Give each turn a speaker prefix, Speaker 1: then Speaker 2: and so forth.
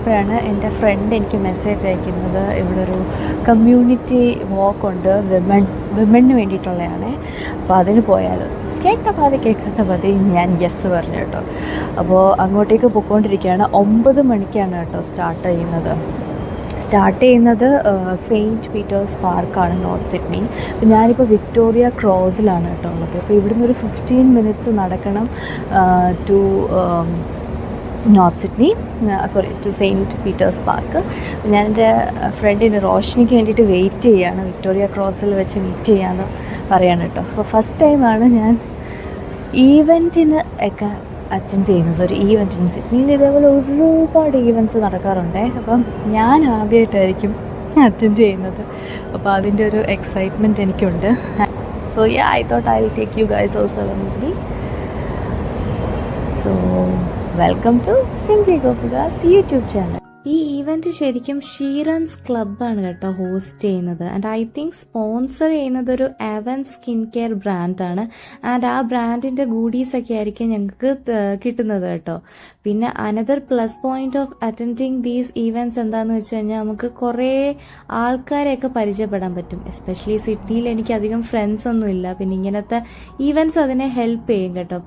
Speaker 1: വന്നപ്പോഴാണ് എൻ്റെ ഫ്രണ്ട് എനിക്ക് മെസ്സേജ് അയക്കുന്നത്, ഇവിടെ ഒരു കമ്മ്യൂണിറ്റി വാക്ക് ഉണ്ട്, വിമണിന് വേണ്ടിയിട്ടുള്ളതാണ്, അപ്പോൾ അതിന് പോയാൽ കേൾക്കാത്ത പാതി ഞാൻ യെസ് പറഞ്ഞു കേട്ടോ. അപ്പോൾ അങ്ങോട്ടേക്ക് പോയിക്കൊണ്ടിരിക്കുകയാണ്. 9 മണിക്കാണ് കേട്ടോ സ്റ്റാർട്ട് ചെയ്യുന്നത്. സെയിൻറ്റ് പീറ്റേഴ്സ് പാർക്കാണ്, നോർത്ത് സിഡ്നി. അപ്പോൾ ഞാനിപ്പോൾ വിക്ടോറിയ ക്രോസിലാണ് കേട്ടോ ഉള്ളത്. അപ്പോൾ ഇവിടുന്ന് ഒരു 15 മിനിറ്റ്സ് നടക്കണം to North Sydney, to Saint Peters Park. ഞാൻ എൻ്റെ ഫ്രണ്ടിന് റോഷനിക്ക് വേണ്ടിയിട്ട് വെയിറ്റ് ചെയ്യുകയാണ്. വിക്ടോറിയ ക്രോസിൽ വെച്ച് മീറ്റ് ചെയ്യാമെന്ന് പറയാണ് കേട്ടോ. അപ്പോൾ ഫസ്റ്റ് ടൈമാണ് ഞാൻ ഈവൻറ്റിന് ഒക്കെ അറ്റൻഡ് ചെയ്യുന്നത്. ഒരു ഈവൻറ്റിന് സിഡ്നിയിൽ ഇതേപോലെ ഒരുപാട് ഈവൻറ്റ്സ് നടക്കാറുണ്ട്. അപ്പം ഞാൻ ആദ്യമായിട്ടായിരിക്കും അറ്റൻഡ് ചെയ്യുന്നത്. അപ്പോൾ അതിൻ്റെ ഒരു എക്സൈറ്റ്മെൻറ്റ് എനിക്കുണ്ട്. So I thought I will take you guys also with me. So welcome to simply Gopika's YouTube channel. ഈ ഈവൻറ്റ് ശരിക്കും ഷീറൻസ് ക്ലബ്ബാണ് കേട്ടോ ഹോസ്റ്റ് ചെയ്യുന്നത്. ആൻഡ് ഐ തിങ്ക് സ്പോൺസർ ചെയ്യുന്നത് ഒരു അവൻ സ്കിൻ കെയർ ബ്രാൻഡാണ്. ആൻഡ് ആ ബ്രാൻഡിൻ്റെ ഗൂഡീസ് ഒക്കെ ആയിരിക്കും ഞങ്ങൾക്ക് കിട്ടുന്നത് കേട്ടോ. പിന്നെ another plus point of attending these events എന്താണെന്ന് വെച്ച് കഴിഞ്ഞാൽ നമുക്ക് കുറേ ആൾക്കാരെയൊക്കെ പരിചയപ്പെടാൻ പറ്റും. എസ്പെഷ്യലി സിഡ്നിയിൽ എനിക്ക് അധികം ഫ്രണ്ട്സ് ഒന്നും ഇല്ല. പിന്നെ ഇങ്ങനത്തെ ഈവൻറ്റ്സ് അതിനെ ഹെൽപ്പ് ചെയ്യും കേട്ടോ.